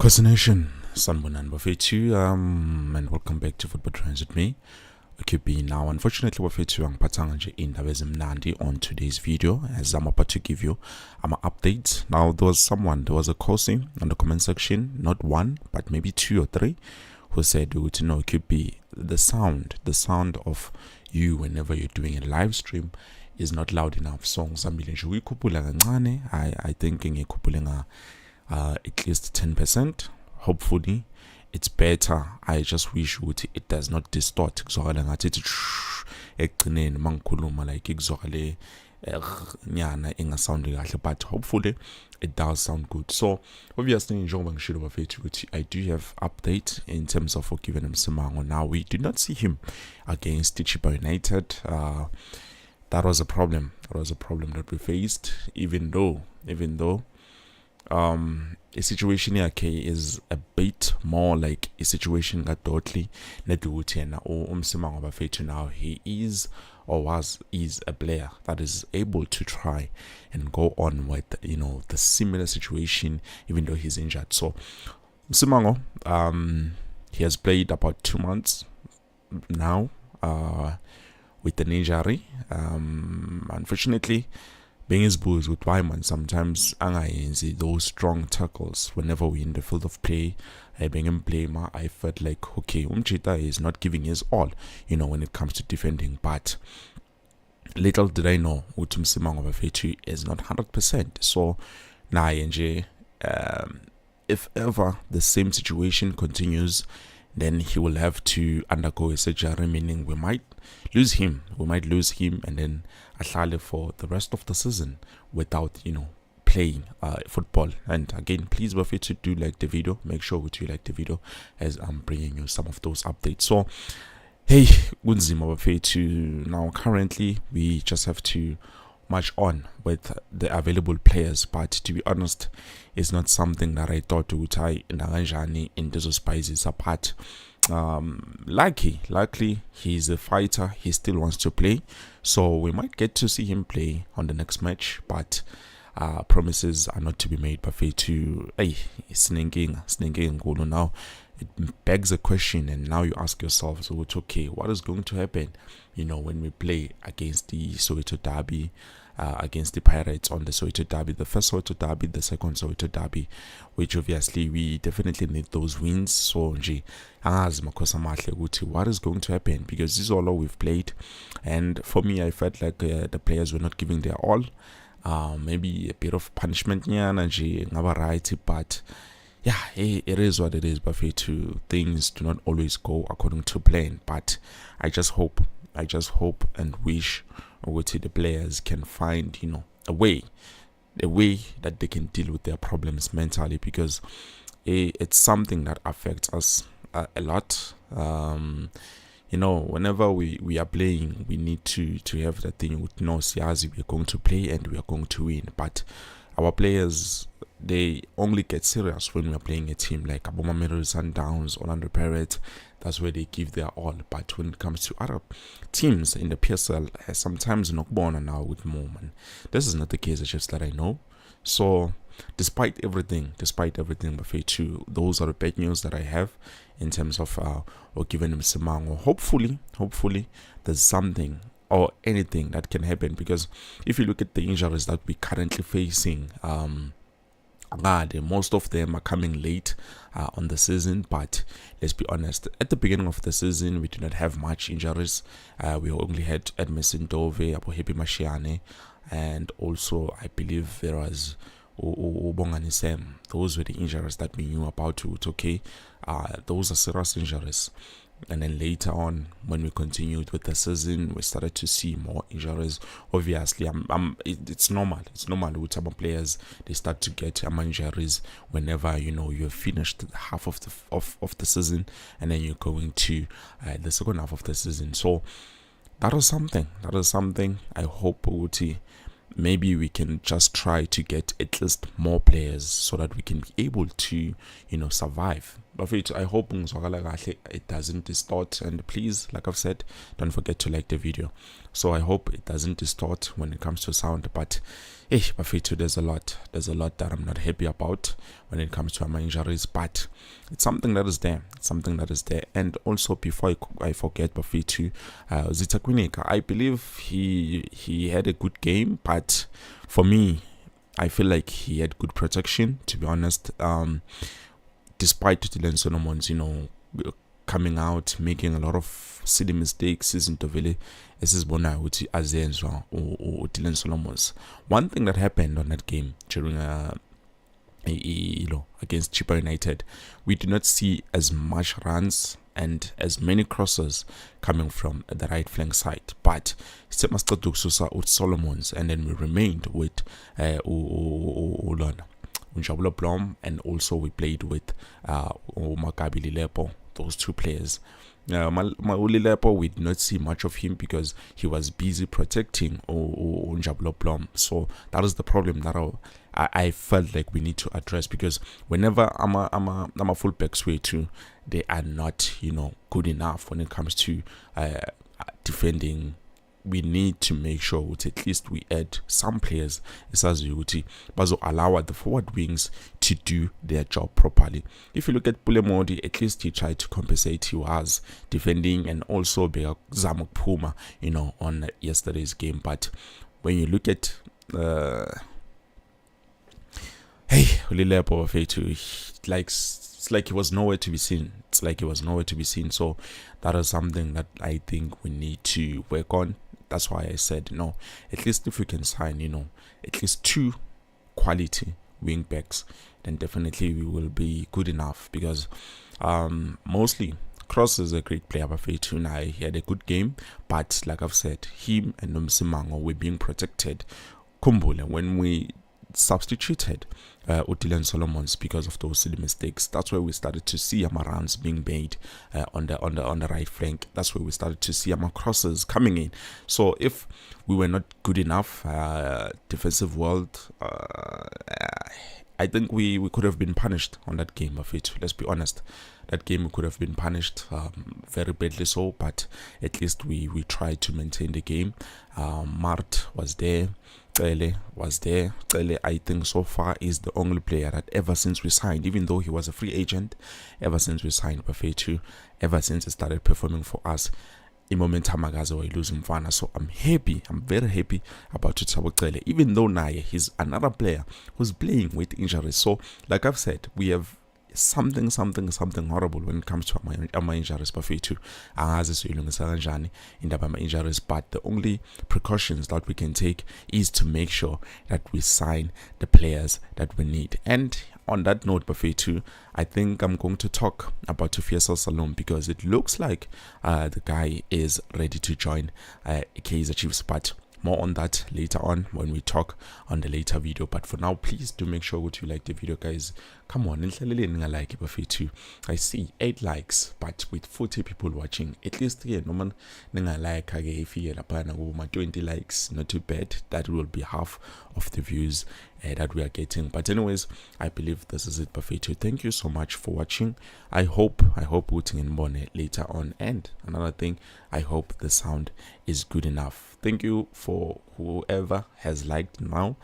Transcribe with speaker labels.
Speaker 1: Kaizer Nation, Sanbonan Bafetu, and welcome back to Football Trends with me. QB now. Unfortunately, Bafetu ang patanga in Nandi on today's video, as I'm about to give you an update. Now, there was a causing on the comment section, not one, but maybe two or three, who said, you know, QB, the sound of you whenever you're doing a live stream is not loud enough. Songs I think at least 10%. Hopefully it's better. I just wish it does not distort but hopefully it does sound good. So obviously I do have update in terms of giving him Msimango. Now we did not see him against Chiba United. That was a problem that we faced, even though a situation here is a bit more like a situation that Dotli Nedutiana or Msimango Bafetu. Now he is a player that is able to try and go on with the similar situation even though he's injured. So Msimango, he has played about 2 months now with an injury. Unfortunately, being his bulls with Wyman, sometimes those strong tackles whenever we're in the field of play. Being him blamer, I felt like okay, Umchita is not giving his all, when it comes to defending. But little did I know Msimango Bafetu is not 100%. So now if ever the same situation continues, then he will have to undergo a surgery, meaning we might lose him and then ahlale for the rest of the season without playing football. And again, please Bafetu to do like the video, make sure you like the video as I'm bringing you some of those updates. So hey, Gunzima Bafetu, now currently we just have to march on with the available players, but to be honest, it's not something that I thought would I in those spices apart. Likely he's a fighter, he still wants to play, so we might get to see him play on the next match, but promises are not to be made. Bafetu, sneaking now. It begs a question, and now you ask yourself, so it's okay, what is going to happen when we play against the Soweto Derby, against the Pirates on the Soweto Derby, the first Soweto Derby, the second Soweto Derby, which obviously we definitely need those wins. So what is going to happen, because this is all we've played, and for me I felt like the players were not giving their all. Maybe a bit of punishment but yeah, it is what it is. Bafetu, things do not always go according to plan, but I just hope and wish the players can find a way that they can deal with their problems mentally, because it's something that affects us a lot. Whenever we are playing, we need to have that thing with siazi, we are going to play and we are going to win. But our players, they only get serious when we are playing a team like Abomamero, Sundowns, Orlando Pirates. That's where they give their all. But when it comes to other teams in the PSL, sometimes not born now with moment. This is not the case, it's just that I know. So despite everything, Bafetu, those are the bad news that I have in terms of giving him Msimango. Hopefully there's something or anything that can happen, because if you look at the injuries that we're currently facing, most of them are coming late on the season. But let's be honest, at the beginning of the season we did not have much injuries. We only had Edmondson Dove, Happy Mashiane, and also I believe there was Bongani Sam. Those were the injuries that we knew about. Okay, those are serious injuries. And then later on, when we continued with the season, we started to see more injuries. Obviously, it's normal. It's normal with some players. They start to get injuries whenever you've finished half of the season, and then you're going to the second half of the season. So that was something. I hope maybe we can just try to get at least more players so that we can be able to survive bafethu, I hope ngizwakala kahle, it doesn't distort, and please, like I've said, don't forget to like the video. So I hope it doesn't distort when it comes to sound, but bafethu, there's a lot that I'm not happy about when it comes to my injuries, but it's something that is there. And also, before I forget, bafethu, Zita Kwinika, I believe he had a good game, but for me, I feel like he had good protection, to be honest. Despite Dylan Solomon's, coming out, making a lot of silly mistakes, isn't really esizibona ukuthi azenzwa Dylan Solomon's. One thing that happened on that game during against Chippa United, we did not see as much runs and as many crosses coming from the right flank side, but Solomon's, and then we remained with Unjabulo Blom, and also we played with Makabi Lilepo, those two players. Lilepo, we did not see much of him because he was busy protecting Unjabulo Blom. So that is the problem that I felt like we need to address, because whenever I'm a fullbacks way too, they are not good enough when it comes to defending. We need to make sure that at least we add some players as but allow the forward wings to do their job properly. If you look at Pulemodi, at least he tried to compensate. He was defending and also Zamuk Puma, on yesterday's game. But when you look at Ulilepo Fetu, it's like he was nowhere to be seen. So that is something that I think we need to work on. That's why I said, at least if we can sign, at least 2 quality wing backs, then definitely we will be good enough, because mostly Cross is a great player, but he had a good game, but like I've said, him and Msimango were being protected. Kumbule, when we substituted Dylan Solomon's because of those silly mistakes, that's where we started to see runs being made on the right flank. That's where we started to see crosses coming in. So if we were not good enough defensive world, I think we could have been punished on that game of it. Let's be honest, that game could have been punished very badly so, but at least we tried to maintain the game. Mart was there, Cele was there. Cele, I think so far is the only player that ever since we signed, even though he was a free agent, ever since we signed Bafethu, ever since he started performing for us, so I'm very happy about Tutsabo Cele, even though Naye, he's another player who's playing with injuries. So like I've said, we have something horrible when it comes to my injuries. Injuries, but the only precautions that we can take is to make sure that we sign the players that we need. And on that note, Bafethu, I think I'm going to talk about Tufiesa Salom, because it looks like the guy is ready to join Kaizer Chiefs, but more on that later on when we talk on the later video. But for now, please do make sure that you like the video, guys. Come on, like it, Bafethu. I see 8 likes, but with 40 people watching, at least no like if you 20 likes, not too bad. That will be half of the views that we are getting. But anyways, I believe this is it, Bafethu. Thank you so much for watching. I hope putting in more later on. And another thing, I hope the sound is good enough. Thank you for whoever has liked now.